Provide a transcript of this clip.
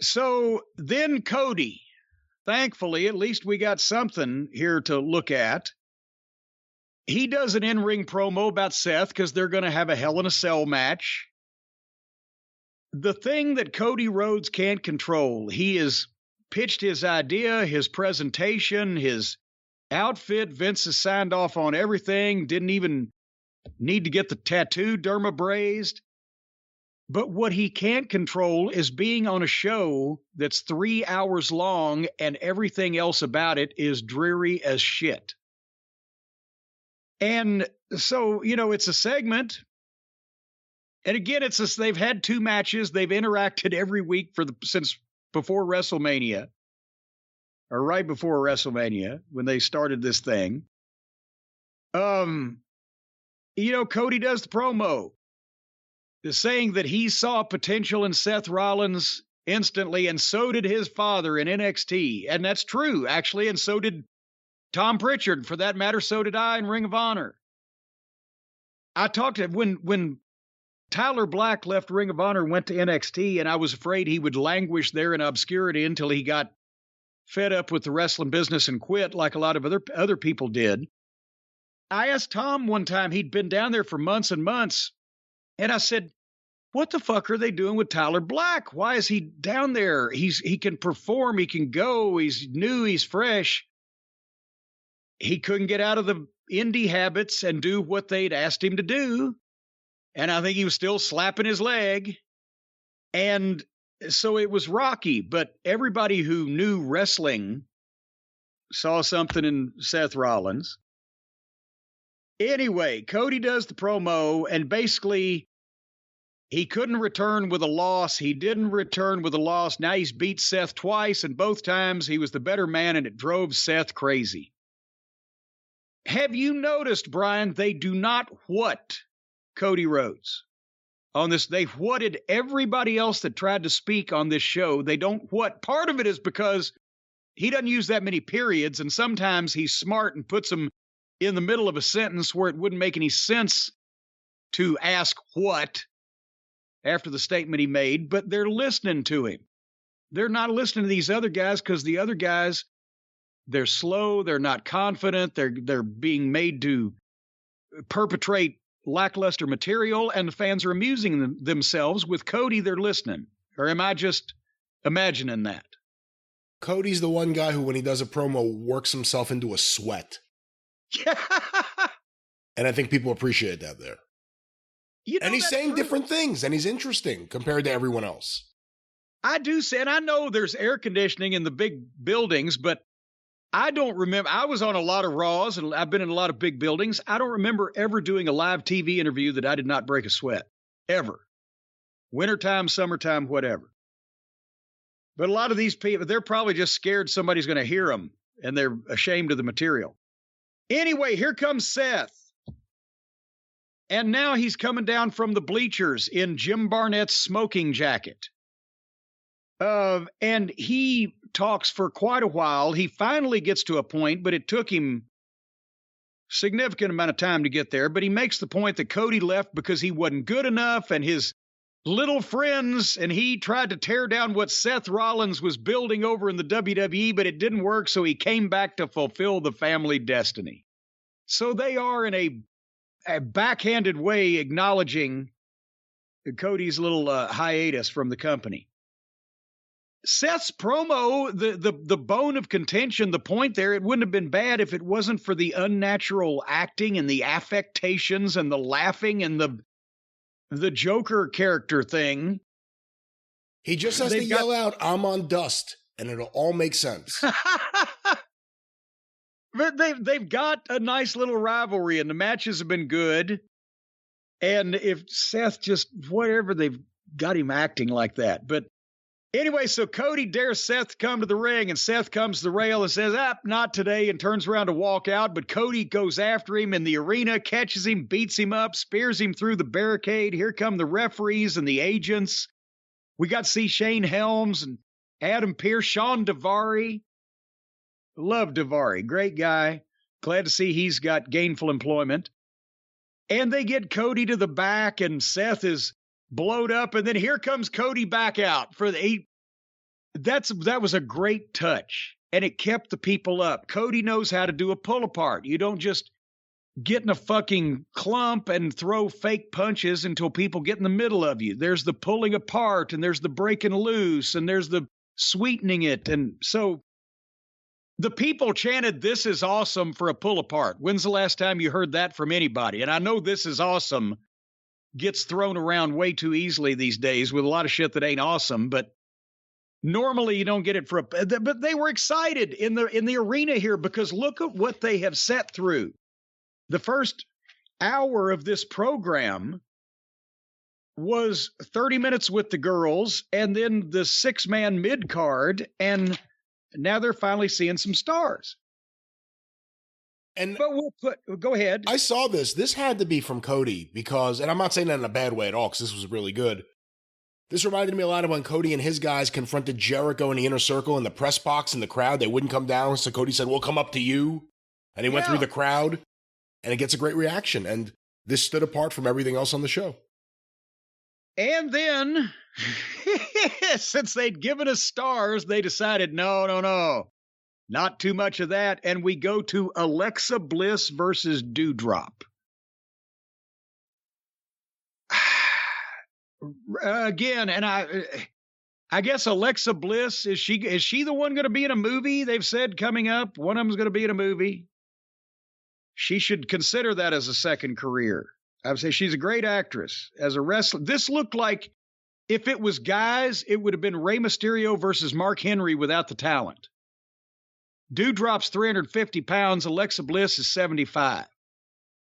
So then Cody, thankfully, at least we got something here to look at. He does an in-ring promo about Seth because they're going to have a Hell in a Cell match. The thing that Cody Rhodes can't control, he has pitched his idea, his presentation, his outfit. Vince has signed off on everything, didn't even need to get the tattoo dermabrazed. But what he can't control is being on a show that's 3 hours long and everything else about it is dreary as shit. And so, it's a segment. And again, they've had 2 matches. They've interacted every week since before WrestleMania, or right before WrestleMania when they started this thing. Cody does the promo, saying that he saw potential in Seth Rollins instantly, and so did his father in NXT. And that's true, actually, and so did Tom Pritchard. For that matter, so did I in Ring of Honor. I talked to him when Tyler Black left Ring of Honor and went to NXT, and I was afraid he would languish there in obscurity until he got fed up with the wrestling business and quit like a lot of other people did. I asked Tom one time, he'd been down there for months and months, and I said, what the fuck are they doing with Tyler Black? Why is he down there? He can perform, he can go, he's new, he's fresh. He couldn't get out of the indie habits and do what they'd asked him to do. And I think he was still slapping his leg. And so it was rocky, but everybody who knew wrestling saw something in Seth Rollins. Anyway, Cody does the promo, and basically he couldn't return with a loss. He didn't return with a loss. Now he's beat Seth twice, and both times he was the better man, and it drove Seth crazy. Have you noticed, Brian, they do not what Cody Rhodes on this? They whatted everybody else that tried to speak on this show. They don't what. Part of it is because he doesn't use that many periods, and sometimes he's smart and puts them in the middle of a sentence where it wouldn't make any sense to ask what after the statement he made, but they're listening to him. They're not listening to these other guys because the other guys, they're slow, they're not confident, they're being made to perpetrate lackluster material, and the fans are amusing themselves. With Cody, they're listening. Or am I just imagining that? Cody's the one guy who, when he does a promo, works himself into a sweat. And I think people appreciate that there. And he's saying different things, and he's interesting compared to everyone else. I do say, and I know there's air conditioning in the big buildings, but I don't remember. I was on a lot of Raws, and I've been in a lot of big buildings. I don't remember ever doing a live TV interview that I did not break a sweat. Ever. Wintertime, summertime, whatever. But a lot of these people, they're probably just scared somebody's going to hear them, and they're ashamed of the material. Anyway, here comes Seth. And now he's coming down from the bleachers in Jim Barnett's smoking jacket. And he talks for quite a while. He finally gets to a point, but it took him a significant amount of time to get there. But he makes the point that Cody left because he wasn't good enough, and his little friends, and he tried to tear down what Seth Rollins was building over in the WWE, but it didn't work, so he came back to fulfill the family destiny. So they are in a backhanded way acknowledging Cody's little hiatus from the company. Seth's promo, the bone of contention, the point there, it wouldn't have been bad if it wasn't for the unnatural acting and the affectations and the laughing and the Joker character thing. He just has to yell out, "I'm on dust," and it'll all make sense. But they've got a nice little rivalry, and the matches have been good. And if Seth just, whatever, they've got him acting like that. But anyway, so Cody dares Seth to come to the ring, and Seth comes to the rail and says, not today, and turns around to walk out. But Cody goes after him in the arena, catches him, beats him up, spears him through the barricade. Here come the referees and the agents. We got to see Shane Helms and Adam Pearce, Sean Daivari. Love Daivari. Great guy. Glad to see he's got gainful employment. And they get Cody to the back, and Seth is blowed up. And then here comes Cody back out for that was a great touch, and it kept the people up. Cody knows how to do a pull apart. You don't just get in a fucking clump and throw fake punches until people get in the middle of you. There's the pulling apart, and there's the breaking loose, and there's the sweetening it. And so the people chanted, "This is awesome" for a pull apart. When's the last time you heard that from anybody? And I know "this is awesome" gets thrown around way too easily these days with a lot of shit that ain't awesome, but normally you don't get it for a, but they were excited in the arena here because look at what they have sat through. The first hour of this program was 30 minutes with the girls and then the 6-man mid card, and now they're finally seeing some stars. But go ahead. I saw this. This had to be from Cody because, and I'm not saying that in a bad way at all because this was really good. This reminded me a lot of when Cody and his guys confronted Jericho in the inner circle in the press box in the crowd. They wouldn't come down, so Cody said, "We'll come up to you." And he went through the crowd, and it gets a great reaction. And this stood apart from everything else on the show. And then, since they'd given us stars, they decided, no, not too much of that. And we go to Alexa Bliss versus Doudrop. Again, and I guess Alexa Bliss, is she the one going to be in a movie? They've said coming up, one of them's going to be in a movie. She should consider that as a second career. I would say she's a great actress. As a wrestler, this looked like if it was guys, it would have been Rey Mysterio versus Mark Henry without the talent. Doudrop's 350 pounds. Alexa Bliss is 75.